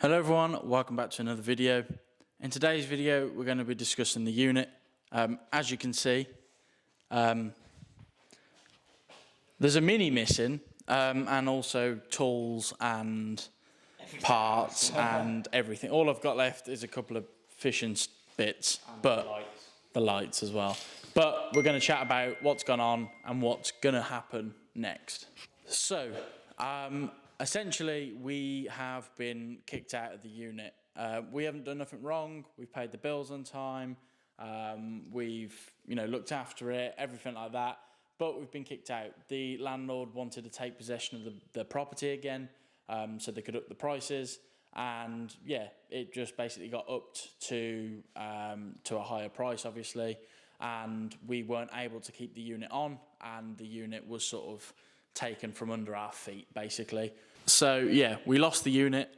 Hello everyone, welcome back to another video. In today's video we're going to be discussing the unit. As you can see, there's a Mini missing, and also tools and parts and everything. All I've got left is a couple of fishing bits, and but the lights as well. But we're going to chat about what's gone on and what's going to happen next. So, essentially, we have been kicked out of the unit. We haven't done nothing wrong. We've paid the bills on time. We've, looked after it, everything like that. But we've been kicked out. The landlord wanted to take possession of the property again, so they could up the prices. And yeah, it just basically got upped to a higher price, obviously. And we weren't able to keep the unit on, and the unit was sort of taken from under our feet, basically. So yeah, we lost the unit.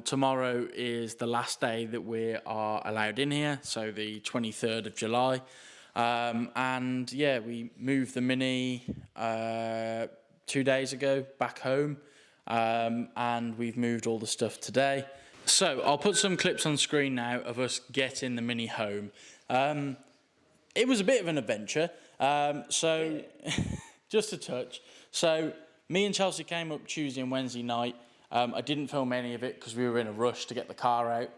Tomorrow is the last day that we are allowed in here, so the 23rd of July. And yeah, we moved the Mini 2 days ago back home, and we've moved all the stuff today. So I'll put some clips on screen now of us getting the Mini home. It was a bit of an adventure, so just a touch. So me and Chelsea came up Tuesday and Wednesday night. I didn't film any of it because we were in a rush to get the car out.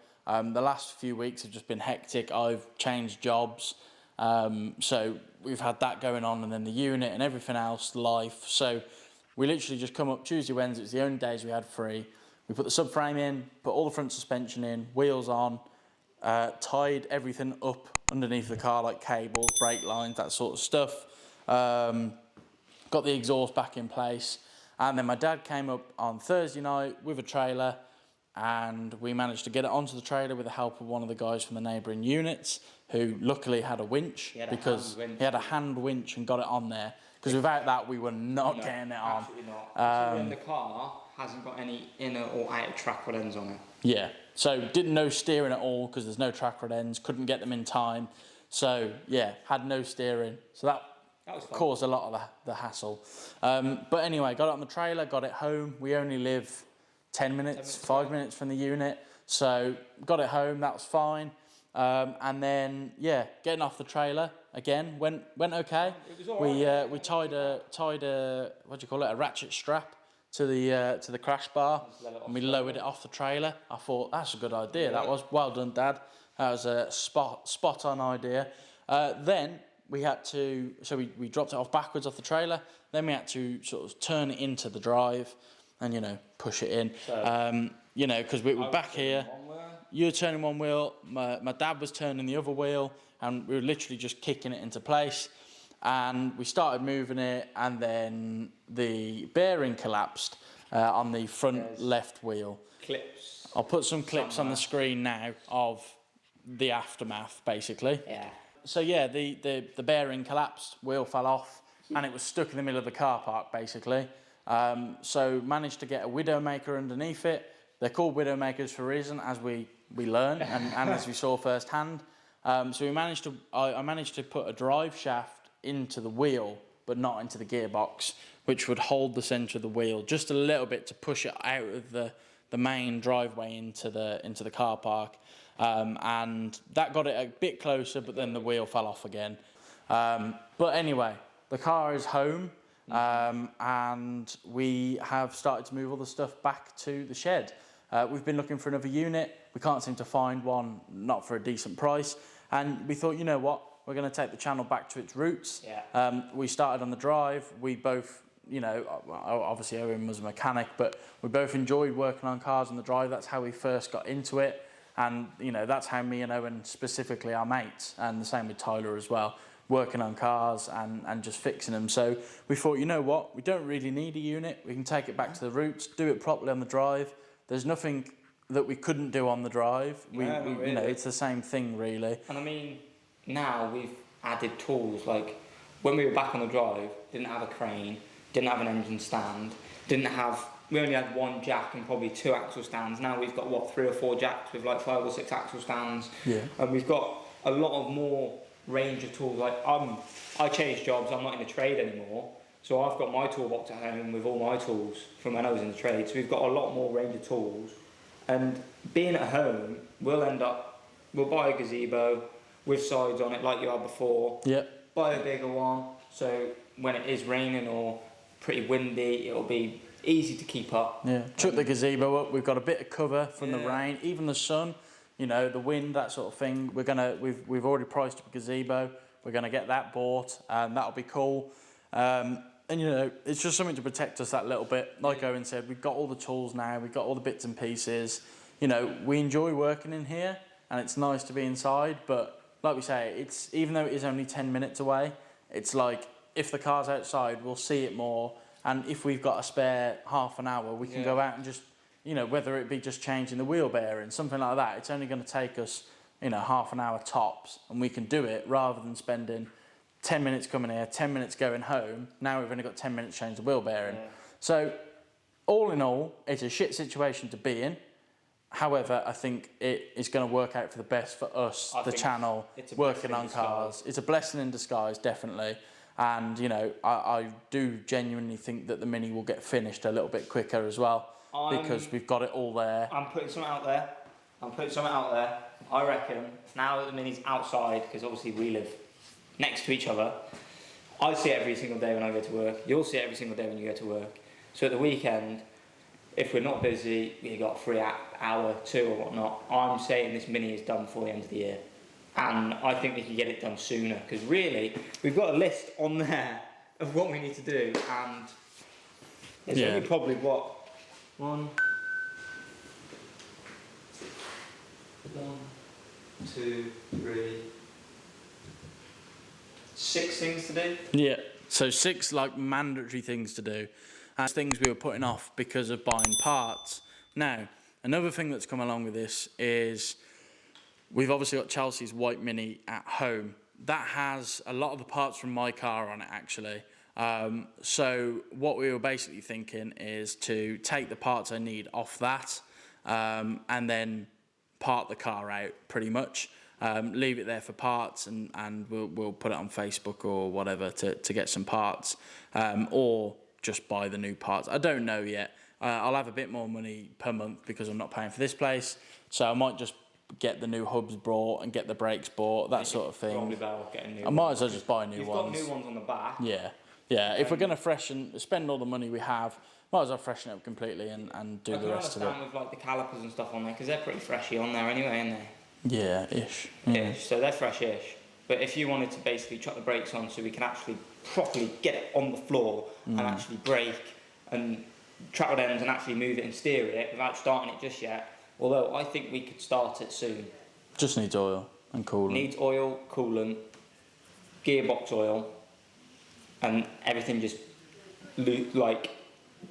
The last few weeks have just been hectic. I've changed jobs, so we've had that going on, and then the unit and everything else, life. So we literally just come up Tuesday, Wednesday. It's the only days we had free. We put the subframe in, put all the front suspension in, wheels on, tied everything up underneath the car, like cables, brake lines, that sort of stuff. Got the exhaust back in place, and then my dad came up on Thursday night with a trailer, and we managed to get it onto the trailer with the help of one of the guys from the neighbouring units, who luckily had a winch. He had a hand winch and got it on there, because without that we were not getting it on. Absolutely not. When the car hasn't got any inner or outer track rod ends on it. Yeah, so didn't know steering at all because there's no track rod ends, couldn't get them in time, so yeah, had no steering, so that caused a lot of the hassle. But anyway, got it on the trailer, got it home. We only live 10 minutes, 5 minutes from the unit, so got it home, that was fine. And then, yeah, getting off the trailer again went okay. It was all right. We tied a what do you call it, a ratchet strap to the crash bar, and we lowered it off the trailer. I thought that's a good idea. That was well done, Dad. That was a spot on idea. Then we had to, so we dropped it off backwards off the trailer. Then we had to sort of turn it into the drive, and push it in. So, because we were back here. You were turning one wheel. My dad was turning the other wheel, and we were literally just kicking it into place. And we started moving it, and then the bearing collapsed on the front left wheel. Clips. I'll put some clips on the screen now of the aftermath, basically. Yeah. So yeah, the bearing collapsed, wheel fell off, and it was stuck in the middle of the car park, basically. So managed to get a Widowmaker underneath it. They're called Widowmakers for a reason, as we learned and as we saw firsthand. So I managed to put a drive shaft into the wheel, but not into the gearbox, which would hold the centre of the wheel just a little bit to push it out of the main driveway into the car park. And that got it a bit closer, but then the wheel fell off again. But anyway, the car is home, and we have started to move all the stuff back to the shed. We've been looking for another unit. We can't seem to find one, not for a decent price. And we thought, you know what, we're going to take the channel back to its roots. Yeah. We started on the drive. We both, obviously Owen was a mechanic, but we both enjoyed working on cars on the drive. That's how we first got into it. And, that's how me and Owen specifically are mates. And the same with Tyler as well, working on cars and just fixing them. So we thought, you know what, we don't really need a unit. We can take it back to the roots, do it properly on the drive. There's nothing that we couldn't do on the drive. Really. It's the same thing, really. And I mean, now we've added tools. Like when we were back on the drive, didn't have a crane, didn't have an engine stand, we only had one jack and probably 2 axle stands. Now we've got 3 or 4 jacks with like 5 or 6 axle stands. Yeah. And we've got a lot of more range of tools. Like I changed jobs, I'm not in the trade anymore. So I've got my toolbox at home with all my tools from when I was in the trade. So we've got a lot more range of tools. And being at home, we'll buy a gazebo with sides on it like you had before. Yep. Buy a bigger one, so when it is raining or pretty windy, it'll be easy to keep up. Yeah. Chuck the gazebo up. We've got a bit of cover from the Yeah. rain, even the sun. You know, the wind, that sort of thing. We've already priced up a gazebo. We're gonna get that bought, and that'll be cool. And you know, it's just something to protect us that little bit. Like Owen said, we've got all the tools now. We've got all the bits and pieces. You know, we enjoy working in here, and it's nice to be inside. But like we say, it's even though it is only 10 minutes away, it's like if the car's outside, we'll see it more. And if we've got a spare half an hour, we can go out and just, you know, whether it be just changing the wheel bearing, something like that. It's only going to take us, you know, half an hour tops, and we can do it rather than spending 10 minutes coming here, 10 minutes going home. Now we've only got 10 minutes to change the wheel bearing. Yeah. So all in all, it's a shit situation to be in. However, I think it is going to work out for the best for us, the channel, working on cars. It's a blessing in disguise, definitely. And, you know, I do genuinely think that the Mini will get finished a little bit quicker as well, because we've got it all there. I'm putting something out there. I reckon now that the Mini's outside, because obviously we live next to each other, I see it every single day when I go to work. You'll see it every single day when you go to work. So at the weekend, if we're not busy, we got a free hour, 2 or whatnot, I'm saying this Mini is done before the end of the year. And I think we can get it done sooner, because really, we've got a list on there of what we need to do, and it's only probably what? 1, 2, 3, 6 things to do. Yeah, so 6 like mandatory things to do. And things we were putting off because of buying parts. Now, another thing that's come along with this is we've obviously got Chelsea's white Mini at home. That has a lot of the parts from my car on it, actually. So what we were basically thinking is to take the parts I need off that, and then part the car out, pretty much. Leave it there for parts, and we'll put it on Facebook or whatever to get some parts, or just buy the new parts. I don't know yet. I'll have a bit more money per month because I'm not paying for this place, so I might just get the new hubs brought and get the brakes bought, that sort of thing. Probably better off getting new I might as well just buy new ones. You've got new ones on the back. Yeah. If we're going to spend all the money we have, might as well freshen it up completely and do the rest of it. I can understand with like the calipers and stuff on there, because they're pretty freshy on there anyway, aren't they? Yeah, ish. Ish, so they're fresh-ish. But if you wanted to basically chuck the brakes on so we can actually properly get it on the floor and actually brake and travel ends and actually move it and steer it without starting it just yet, although I think we could start it soon. Just needs oil and coolant. Needs oil, coolant, gearbox oil, and everything just like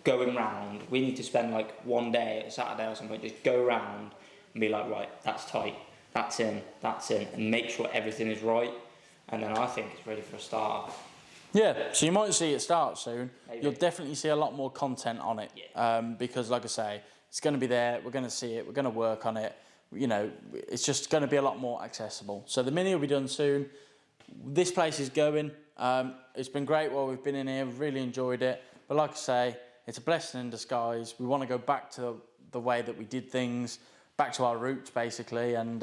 going round. We need to spend like one day, a Saturday or something, just go round and be like, right, that's tight, that's in, and make sure everything is right. And then I think it's ready for a start. Yeah, so you might see it start soon. Maybe. You'll definitely see a lot more content on it, because like I say, it's going to be there, we're going to see it, we're going to work on it. You know, it's just going to be a lot more accessible. So the Mini will be done soon. This place is going. It's been great while we've been in here. We've really enjoyed it. But like I say, it's a blessing in disguise. We want to go back to the way that we did things, back to our roots, basically. And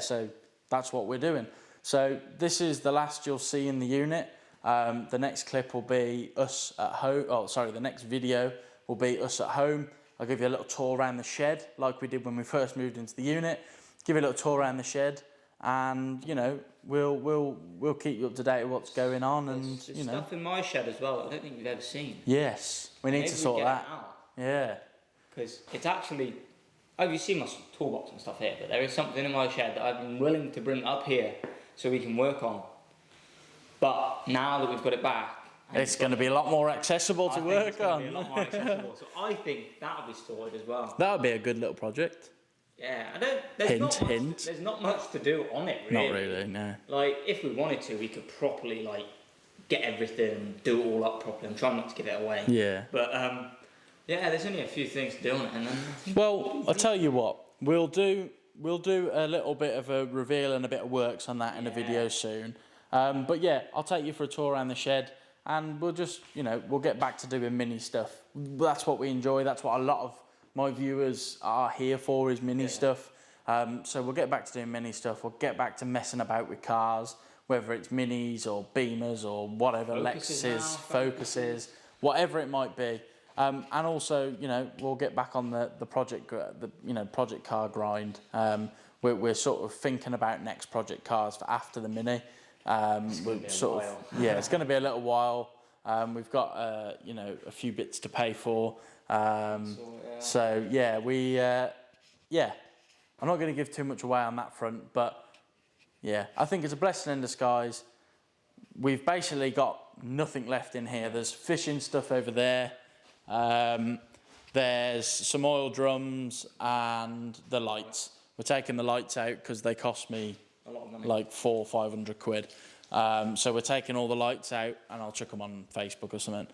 so that's what we're doing. So this is the last you'll see in the unit. The next clip will be us at home. The next video will be us at home. I'll give you a little tour around the shed, like we did when we first moved into the unit. Give you a little tour around the shed, and you know we'll keep you up to date with what's going on. And There's stuff in my shed as well that I don't think you've ever seen. Yes, we need to sort that. Yeah, because it's actually. Oh, you see my toolbox and stuff here, but there is something in my shed that I've been willing to bring up here so we can work on. But now that we've got it back, it's going to be a lot more accessible to work on. Be a lot more accessible. So I think that'll be sorted as well. That would be a good little project. Yeah, there's not much to do on it, really. Not really, no. Like, if we wanted to, we could properly, like, get everything, do it all up properly. I'm trying not to give it away. Yeah. But, there's only a few things to do on it. And then well, I'll tell you what. We'll do a little bit of a reveal and a bit of works on that in a video soon. But yeah, I'll take you for a tour around the shed. And we'll just, we'll get back to doing Mini stuff. That's what we enjoy. That's what a lot of my viewers are here for, is mini stuff. So we'll get back to doing mini stuff. We'll get back to messing about with cars, whether it's minis or Beamers or whatever, Lexuses, Focuses, whatever it might be. And also, you know, we'll get back on the project car grind. We're sort of thinking about next project cars for after the Mini. We're sort of, yeah, it's going to be a little while. We've got you know, a few bits to pay for. So yeah, yeah, I'm not going to give too much away on that front, but yeah, I think it's a blessing in disguise. We've basically got nothing left in here. There's fishing stuff over there. There's some oil drums and the lights. We're taking the lights out because they cost me a lot of money, like 400 or 500 quid. So we're taking all the lights out and I'll chuck them on Facebook or something.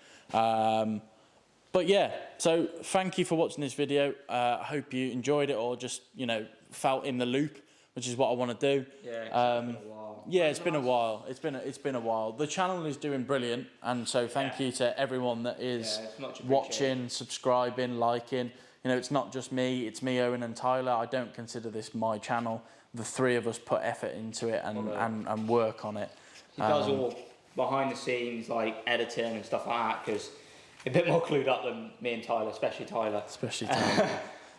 But yeah, so thank you for watching this video. I hope you enjoyed it or just, you know, felt in the loop, which is what I want to do. Yeah, it's been a while. Yeah, it's been a while. It's been a while. The channel is doing brilliant, and so thank you to everyone that is watching, subscribing, liking. You know, it's not just me. It's me, Owen, and Tyler. I don't consider this my channel. The three of us put effort into it and work on it. He does all behind the scenes, like editing and stuff like that, because a bit more clued up than me and Tyler, especially Tyler.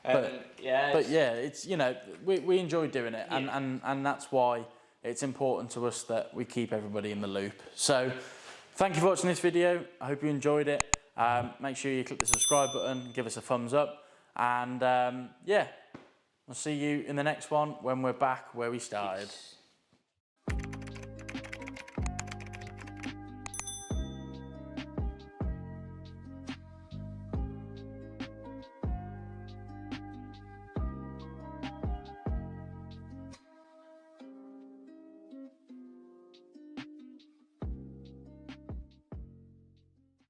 But yeah, it's, you know, we enjoy doing it, and that's why it's important to us that we keep everybody in the loop. So thank you for watching this video. I hope you enjoyed it. Make sure you click the subscribe button, give us a thumbs up, and yeah, I'll see you in the next one when we're back where we started.